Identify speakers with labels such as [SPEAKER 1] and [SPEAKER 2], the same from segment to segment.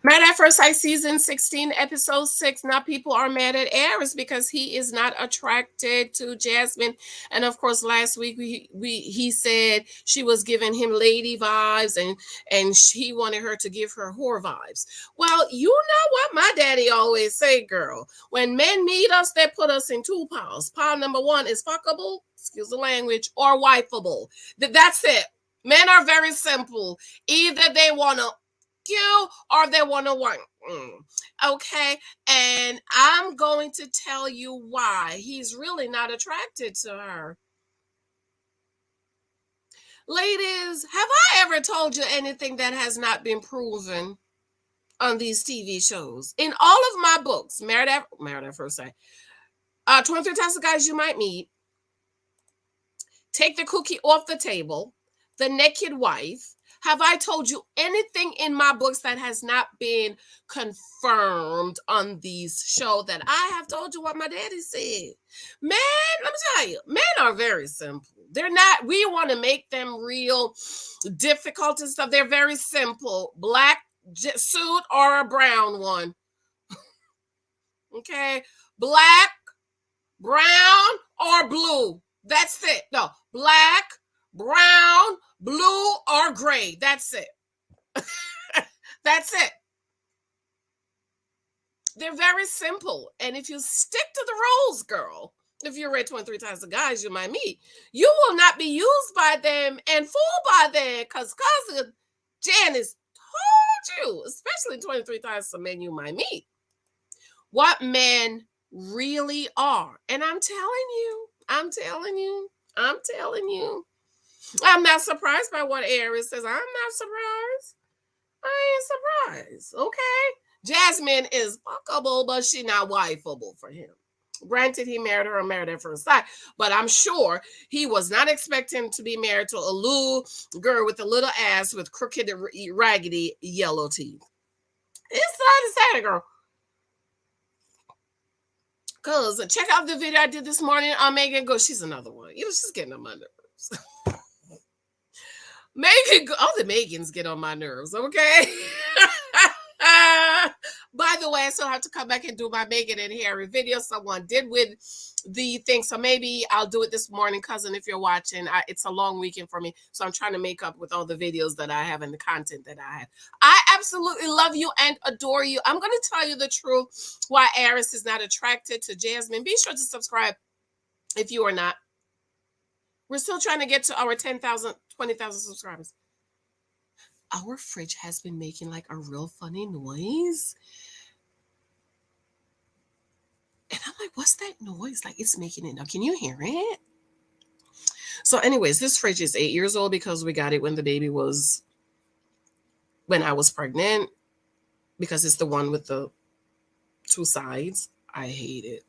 [SPEAKER 1] Mad at First Sight season 16, episode 6. Now people are mad at Arris because he is not attracted to Jasmine. And of course, last week he said she was giving him lady vibes and he wanted her to give her whore vibes. Well, you know what my daddy always say, girl. When men meet us, they put us in two piles. Pile number one is fuckable, excuse the language, or wifeable. That's it. Men are very simple. Either they want to you or they want to work. Okay. And I'm going to tell you why he's really not attracted to her. Ladies, have I ever told you anything that has not been proven on these TV shows? In all of my books, Married at First Sight, 23 Types of Guys You Might Meet, Take the Cookie Off the Table, The Naked Wife. Have I told you anything in my books that has not been confirmed on these shows that I have told you what my daddy said? Man, let me tell you, men are very simple. They're not, we want to make them real difficult and stuff. They're very simple. Black suit or a brown one. Okay. Black, brown, or blue. That's it. No, black, brown, blue, or gray. That's it. That's it. They're very simple. And if you stick to the rules, girl, if you read 23 Types of Guys You Might Meet, you will not be used by them and fooled by them because cousin Janice told you, especially 23 Types of Men You Might Meet, what men really are. And I'm telling you, I'm not surprised by what Aries says. I'm not surprised. I ain't surprised. Okay. Jasmine is fuckable, but she not wifeable for him. Granted, he married her Married at First Sight, but I'm sure he was not expecting to be married to a little girl with a little ass with crooked, raggedy yellow teeth. It's sad, girl. Cause check out the video I did this morning on Megan Go. She's another one. She's getting on my nerves. Megan, all the Megans get on my nerves, okay? By the way, I still have to come back and do my Megan and Harry video. Someone did with the thing, so maybe I'll do it this morning, cousin, if you're watching. It's a long weekend for me, so I'm trying to make up with all the videos that I have and the content that I have. I absolutely love you and adore you. I'm going to tell you the truth why Arris is not attracted to Jasmine. Be sure to subscribe if you are not. We're still trying to get to our 10,000, 20,000 subscribers. Our fridge has been making like a real funny noise. And I'm like, what's that noise? Like it's making it now. Can you hear it? So anyways, this fridge is 8 years old because we got it when I was pregnant, because it's the one with the two sides. I hate it.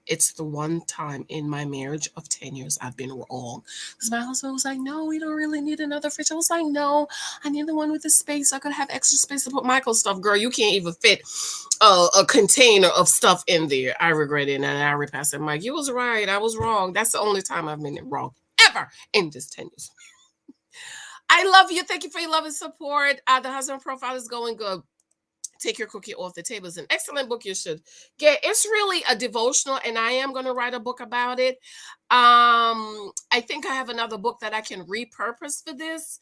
[SPEAKER 1] It's the one time in my marriage of 10 years I've been wrong. Because my husband was like, no, we don't really need another fridge. I was like, no, I need the one with the space. I could have extra space to put Michael's stuff. Girl, you can't even fit a container of stuff in there. I regret it. And I repassed it. Mike, you was right. I was wrong. That's the only time I've been wrong ever in this 10 years. I love you. Thank you for your love and support. The husband profile is going good. Take Your Cookie Off the Table is an excellent book you should get. It's really a devotional, and I am going to write a book about it. I think I have another book that I can repurpose for this,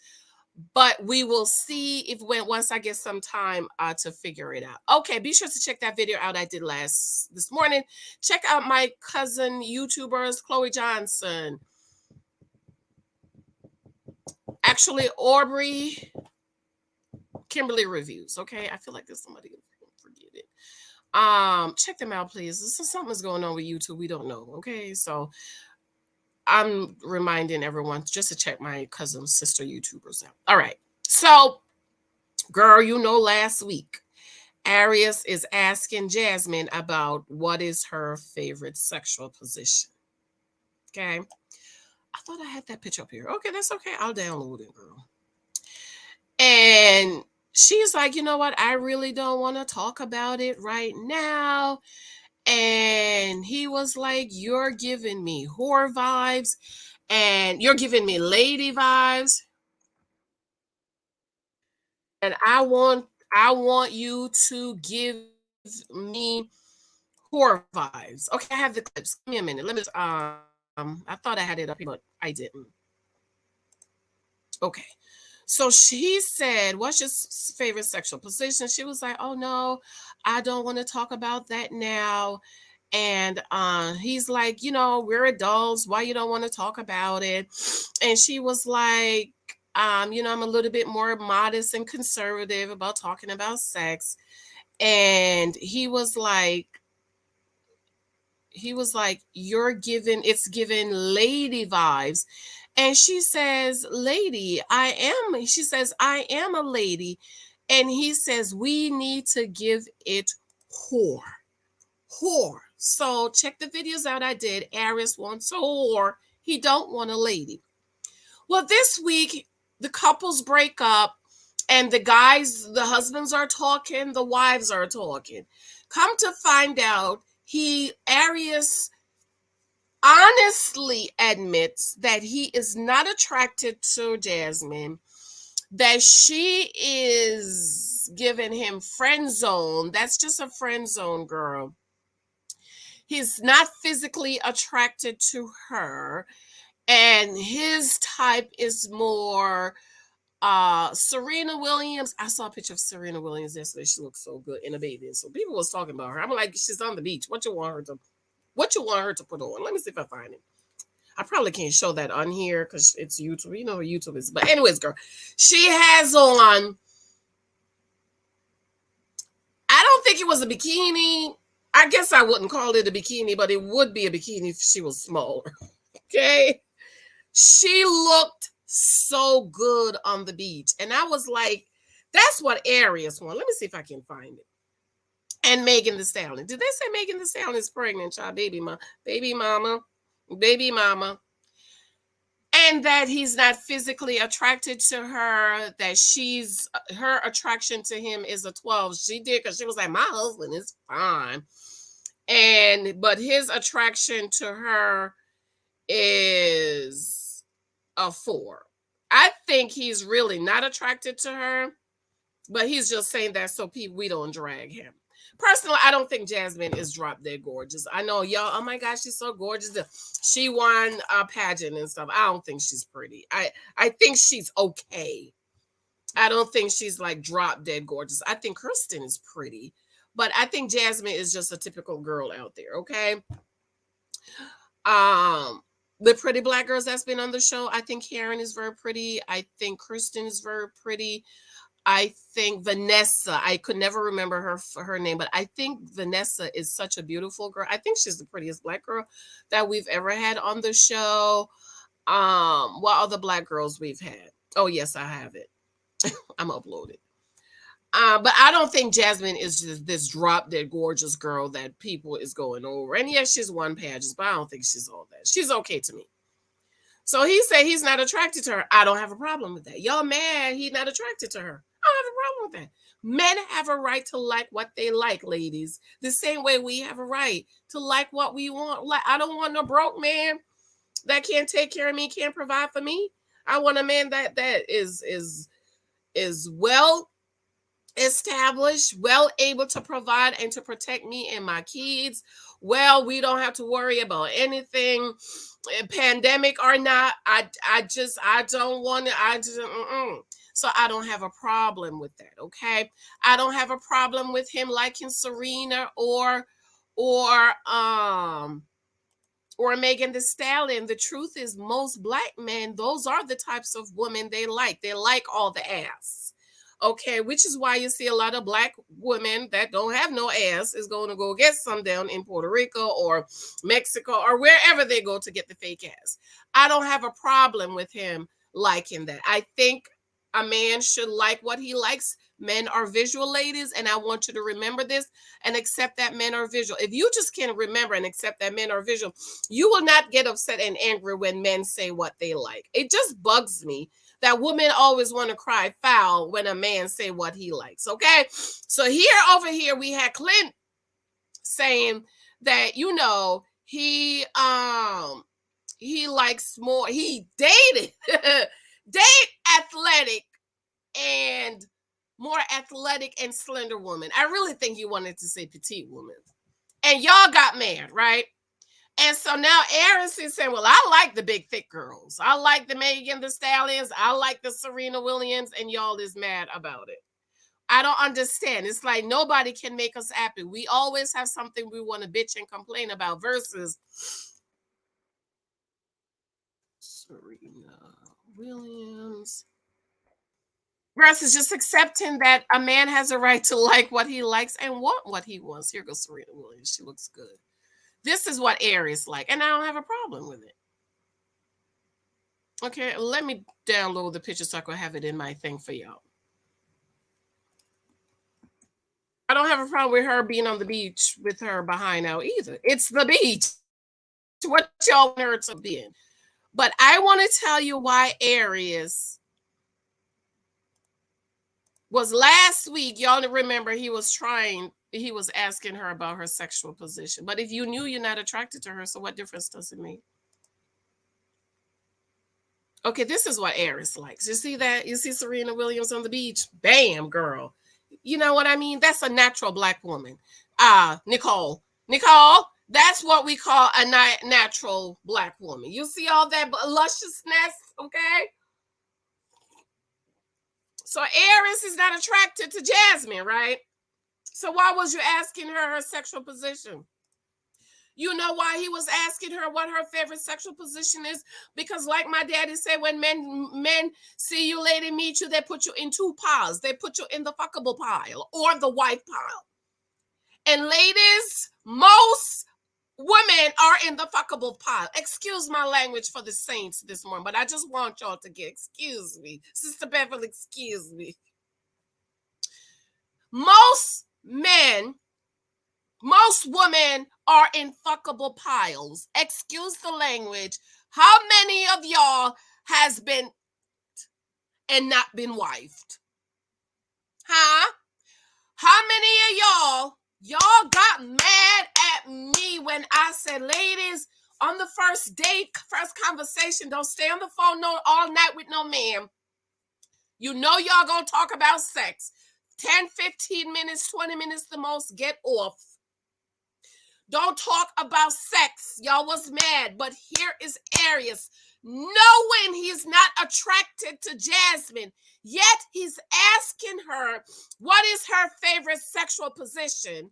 [SPEAKER 1] but we will see if once I get some time to figure it out. Okay, be sure to check that video out I did this morning. Check out my cousin YouTubers, Chloe Johnson. Actually, Aubrey Kimberly Reviews. Okay, I feel like there's somebody forget it. Check them out, please. Something's going on with YouTube. We don't know. Okay, so I'm reminding everyone just to check my cousin's sister YouTubers out. All right, so girl, last week Aries is asking Jasmine about what is her favorite sexual position. Okay, I thought I had that picture up here. Okay, that's okay. I'll download it, girl. And she's like, you know what? I really don't want to talk about it right now. And he was like, you're giving me whore vibes and you're giving me lady vibes. And I want I want you to give me horror vibes. Okay, I have the clips. Give me a minute. Let me I thought I had it up here, but I didn't. Okay. So she said, "What's your favorite sexual position?" She was like, "Oh no, I don't want to talk about that now." And he's like, "We're adults. Why you don't want to talk about it?" And she was like, "I'm a little bit more modest and conservative about talking about sex." And he was like, it's giving lady vibes. And she says, she says, "I am a lady." And he says, "We need to give it whore. Whore." So check the videos out I did. Arris wants a whore. He don't want a lady. Well, this week, the couples break up and the husbands are talking, the wives are talking. Come to find out, Aries honestly admits that he is not attracted to Jasmine, that she is giving him friend zone. That's just a friend zone, girl. He's not physically attracted to her, and his type is more Serena Williams. I saw a picture of Serena Williams yesterday. She looks so good in a bathing. So people was talking about her. I'm like, she's on the beach. What you want her to put on? Let me see if I find it. I probably can't show that on here because it's YouTube. You know what YouTube is. But anyways, girl, she has on, I don't think it was a bikini. I guess I wouldn't call it a bikini, but it would be a bikini if she was smaller. Okay. She looked so good on the beach. And I was like, that's what Aries want. Let me see if I can find it. And Megan Thee Stallion. Did they say Megan Thee Stallion is pregnant, child? Baby mama. Baby mama. And that he's not physically attracted to her, that her attraction to him is a 12. She did, because she was like, "My husband is fine." But his attraction to her is a 4. I think he's really not attracted to her, but he's just saying that so we don't drag him. Personally, I don't think Jasmine is drop dead gorgeous. I know y'all, oh my gosh, she's so gorgeous. She won a pageant and stuff. I don't think she's pretty. I think she's okay. I don't think she's like drop dead gorgeous. I think Kristen is pretty, but I think Jasmine is just a typical girl out there. Okay. Um, the pretty black girls that's been on the show, I think Karen is very pretty. I think Kristen is very pretty. I think Vanessa, I could never remember her name, but I think Vanessa is such a beautiful girl. I think she's the prettiest black girl that we've ever had on the show. What other black girls we've had? Oh yes, I have it. I'm uploaded. But I don't think Jasmine is just this drop dead gorgeous girl that people is going over. And yes, she's won pageants, but I don't think she's all that. She's okay to me. So he said he's not attracted to her. I don't have a problem with that. Y'all mad he's not attracted to her. I don't have a problem with that. Men have a right to like what they like, ladies. The same way we have a right to like what we want. Like, I don't want no broke man that can't take care of me, can't provide for me. I want a man that is well established, well able to provide and to protect me and my kids. Well, we don't have to worry about anything, pandemic or not. I don't want to. I just So I don't have a problem with that. Okay, I don't have a problem with him liking Serena or or Megan Thee Stallion. The truth is, most black men, those are the types of women they like. They like all the ass. Okay, which is why you see a lot of black women that don't have no ass is going to go get some down in Puerto Rico or Mexico or wherever they go to get the fake ass. I don't have a problem with him liking that. I think a man should like what he likes. Men are visual, ladies, and I want you to remember this and accept that men are visual. If you just can't remember and accept that men are visual, you will not get upset and angry when men say what they like. It just bugs me that women always want to cry foul when a man say what he likes. Okay, so over here we had Clint saying that he likes more. He dated date athletic and more athletic and slender woman. I really think you wanted to say petite woman. And y'all got mad, right? And so now Arris is saying, well, I like the big thick girls. I like the Megan Thee Stallions. I like the Serena Williams. And y'all is mad about it. I don't understand. It's like nobody can make us happy. We always have something we want to bitch and complain about versus Serena Williams. Versus just accepting that a man has a right to like what he likes and want what he wants. Here goes Serena Williams. She looks good. This is what Aries like, and I don't have a problem with it. Okay, let me download the picture so I can have it in my thing for y'all. I don't have a problem with her being on the beach with her behind out either. It's the beach. What y'all want her to be in. But I want to tell you why Aries was last week. Y'all remember he was asking her about her sexual position. But if you knew you're not attracted to her, so what difference does it make? Okay, this is what Aries likes. You see that? You see Serena Williams on the beach? Bam, girl. You know what I mean? That's a natural black woman. Nicole, that's what we call a natural black woman. You see all that lusciousness, okay? So Aries is not attracted to Jasmine, right? So why was you asking her sexual position? You know why he was asking her what her favorite sexual position is? Because like my daddy said, when men see you, lady, meet you, they put you in two piles. They put you in the fuckable pile or the white pile. And ladies, most women are in the fuckable pile. Excuse my language for the saints this morning, but I just want y'all to get, excuse me. Sister Beverly, excuse me. Most women are in fuckable piles. Excuse the language. How many of y'all has been and not been wifed? Huh? How many of y'all got mad at me when I said, ladies, on the first date, first conversation, don't stay on the phone all night with no man. You know y'all gonna talk about sex. 10, 15 minutes, 20 minutes the most, get off. Don't talk about sex. Y'all was mad, but here is Aries. Knowing he's not attracted to Jasmine, yet he's asking her what is her favorite sexual position,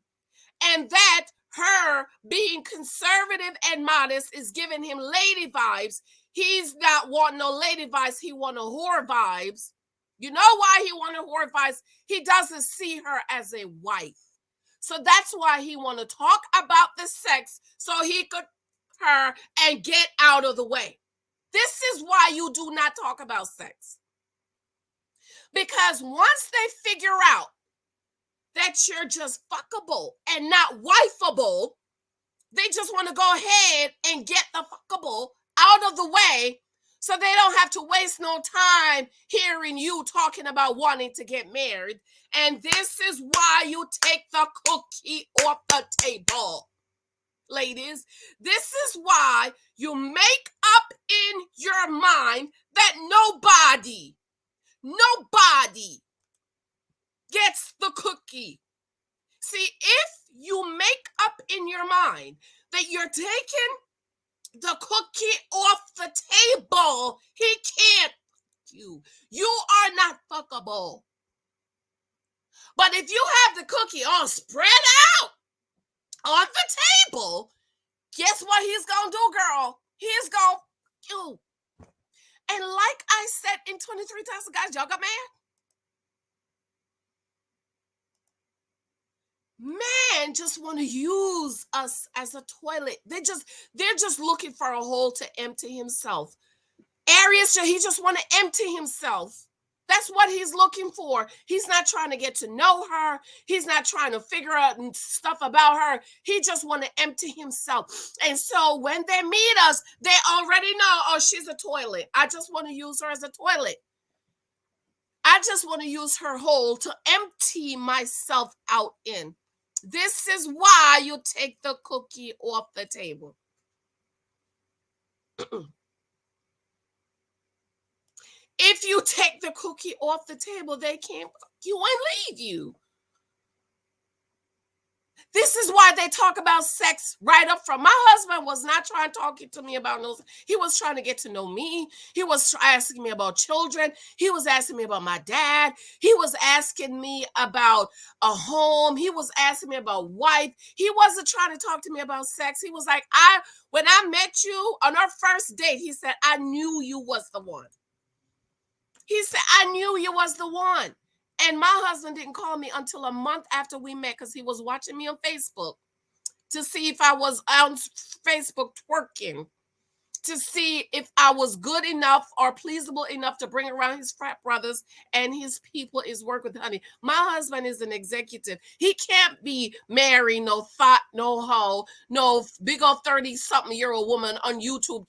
[SPEAKER 1] and that her being conservative and modest is giving him lady vibes. He's not wanting no lady vibes. He want a whore vibes. You know why he want a whore vibes? He doesn't see her as a wife. So that's why he want to talk about the sex so he could her and get out of the way. This is why you do not talk about sex. Because once they figure out that you're just fuckable and not wifeable, they just want to go ahead and get the fuckable out of the way so they don't have to waste no time hearing you talking about wanting to get married. And this is why you take the cookie off the table, ladies. This is why you make up in your mind that nobody gets the cookie. See, if you make up in your mind that you're taking the cookie off the table, he can't. You are not fuckable. But if you have the cookie all spread out on the table, guess what he's gonna do, girl? He's gonna you. And like I said in 23,000 guys, y'all got mad? Men just want to use us as a toilet. They're just looking for a hole to empty himself. Aries, he just want to empty himself. That's what he's looking for. He's not trying to get to know her. He's not trying to figure out stuff about her. He just want to empty himself. And so when they meet us, they already know, oh, she's a toilet. I just want to use her as a toilet. I just want to use her hole to empty myself out in. This is why you take the cookie off the table. If you take the cookie off the table, they can't fuck you and leave you. This is why they talk about sex right up front. My husband was not trying to talk to me about no. He was trying to get to know me. He was asking me about children. He was asking me about my dad. He was asking me about a home. He was asking me about wife. He wasn't trying to talk to me about sex. He was like, when I met you on our first date, he said, I knew you was the one. He said, I knew you was the one. And my husband didn't call me until a month after we met because he was watching me on Facebook to see if I was on Facebook twerking, to see if I was good enough or pleasable enough to bring around his frat brothers and his people is work with honey. My husband is an executive. He can't be married, no thought, no hoe, no big old 30-something-year-old woman on YouTube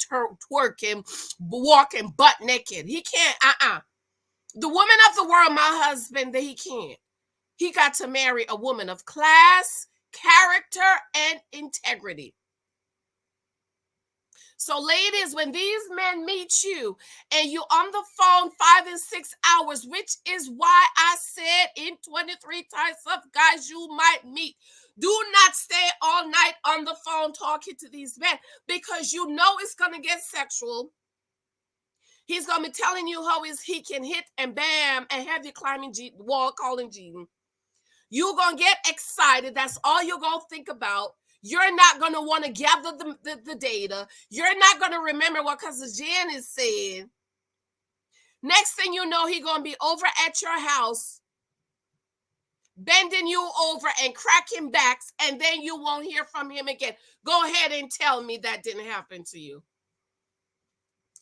[SPEAKER 1] twerking, walking butt naked. He can't, The woman of the world, my husband, that he can't. He got to marry a woman of class, character, and integrity. So, ladies, when these men meet you and you on the phone 5 and 6 hours, which is why I said in 23 types of guys you might meet, do not stay all night on the phone talking to these men because you know it's going to get sexual. He's going to be telling you how he can hit and bam and have you climbing the wall calling Jean. You're going to get excited. That's all you're going to think about. You're not going to want to gather the data. You're not going to remember what cousin Janice said. Next thing you know, he's going to be over at your house, bending you over and cracking backs, and then you won't hear from him again. Go ahead and tell me that didn't happen to you.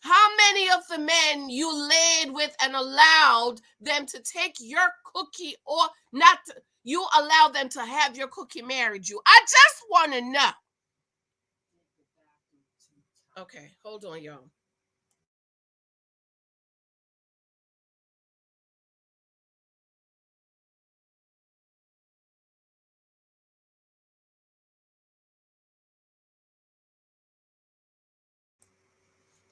[SPEAKER 1] How many of the men you laid with and allowed them to take your cookie or not? You allow them to have your cookie married you? I just want to know. Okay, hold on, y'all.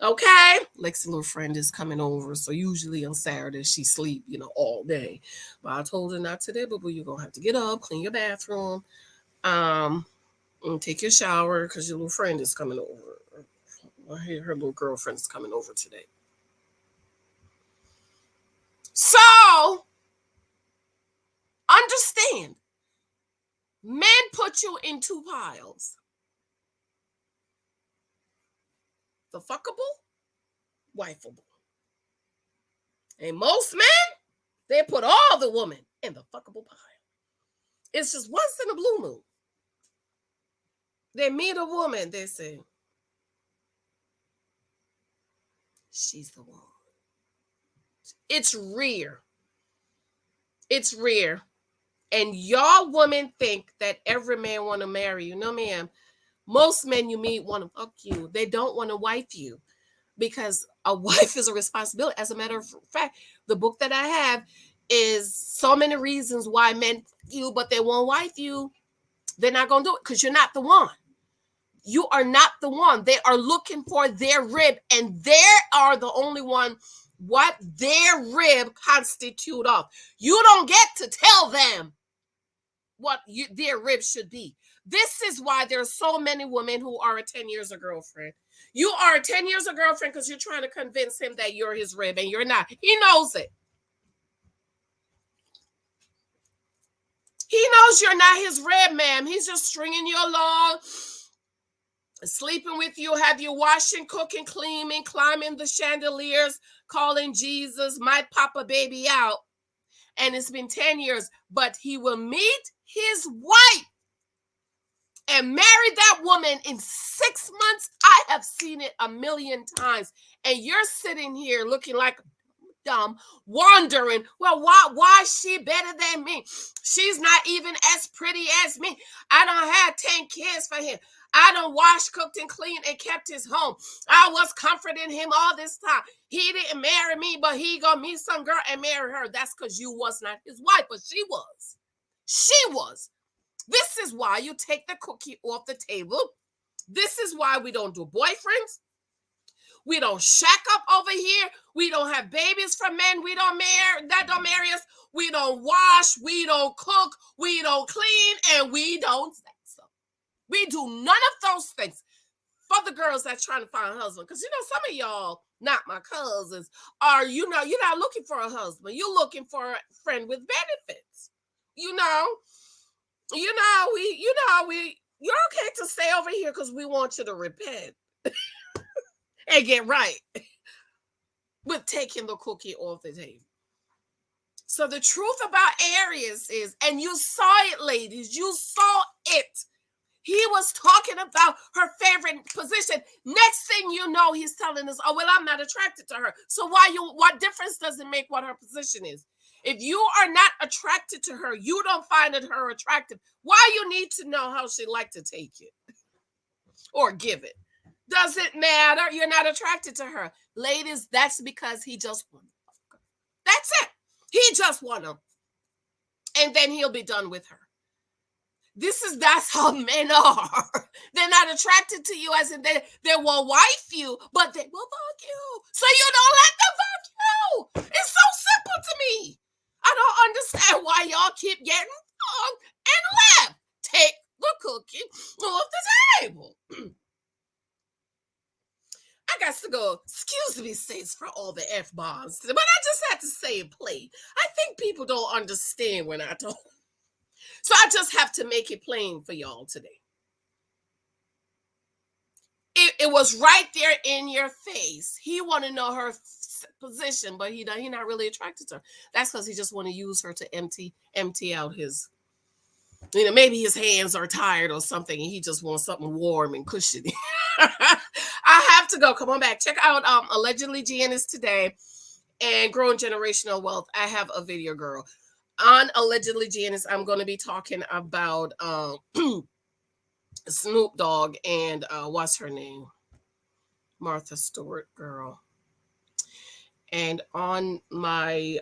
[SPEAKER 1] Okay, Lexi's little friend is coming over. So usually on Saturday she sleep, all day. But I told her not today, but you're gonna have to get up, clean your bathroom, and take your shower because your little friend is coming over. Her little girlfriend is coming over today. So understand, men put you in two piles: the fuckable, wifeable. And most men, they put all the women in the fuckable pile. It's just once in a blue moon. They meet a woman, they say, she's the one. It's rare. It's rare. And y'all women think that every man want to marry you. No, ma'am. Most men you meet want to fuck you. They don't want to wife you because a wife is a responsibility. As a matter of fact, the book that I have is so many reasons why men fuck you, but they won't wife you. They're not going to do it because you're not the one. You are not the one. They are looking for their rib, and they are the only one what their rib constitute of. You don't get to tell them what their rib should be. This is why there are so many women who are a 10 years a girlfriend. You are a 10 years a girlfriend because you're trying to convince him that you're his rib, and you're not. He knows it. He knows you're not his rib, ma'am. He's just stringing you along, sleeping with you, have you washing, cooking, cleaning, climbing the chandeliers, calling Jesus, might pop a baby out. And it's been 10 years, but he will meet his wife and marry that woman in 6 months. I have seen it a million times. And you're sitting here looking like dumb, wondering, well, why is she better than me? She's not even as pretty as me. I don't have 10 kids for him. I done washed, cooked, and cleaned and kept his home. I was comforting him all this time. He didn't marry me, but he gonna meet some girl and marry her. That's because you was not his wife, but she was. She was. This is why you take the cookie off the table. This is why we don't do boyfriends. We don't shack up over here. We don't have babies from men. We don't marry. That don't marry us. We don't wash. We don't cook. We don't clean. And we don't sex up. We do none of those things. For the girls that's trying to find a husband, because some of y'all, not my cousins, are you're not looking for a husband. You're looking for a friend with benefits. You're okay to stay over here because we want you to repent and get right with taking the cookie off the table. So the truth about Aries is, and you saw it, ladies, you saw it. He was talking about her favorite position. Next thing you know, he's telling us, oh, well, I'm not attracted to her. So what difference does it make what her position is? If you are not attracted to her, you don't find her attractive. Why you need to know how she like to take it or give it? Does it matter? You're not attracted to her. Ladies, that's because he just won. That's it. He just won her. And then he'll be done with her. That's how men are. They're not attracted to you as in they will wife you, but they will fuck you. So you don't let them fuck you. It's so simple to me. I don't understand why y'all keep getting fucked and left. Take the cookie off the table. I got to go, excuse me, sis, for all the F-bombs, but I just had to say it plain. I think people don't understand when I talk. So I just have to make it plain for y'all today. It was right there in your face. He want to know her position, but he not really attracted to her. That's because he just want to use her to empty out his, maybe his hands are tired or something, and he just wants something warm and cushiony. I have to go. Come on back. Check out Allegedly Janice today and Growing Generational Wealth. I have a video, girl. On Allegedly Janice, I'm going to be talking about Snoop Dogg and what's her name? Martha Stewart, girl. And on my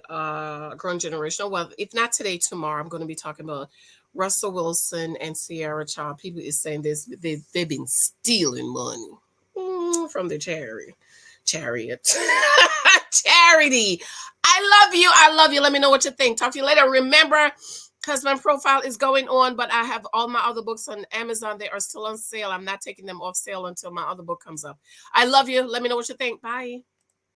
[SPEAKER 1] Growing Generational Wealth, if not today, tomorrow, I'm going to be talking about Russell Wilson and Sierra Child. People is saying this, they've been stealing money from the chariot. Charity. I love you. Let me know what you think. Talk to you later. Remember, Husband Profile is going on, but I have all my other books on Amazon. They are still on sale. I'm not taking them off sale until my other book comes up. I love you. Let me know what you think. Bye.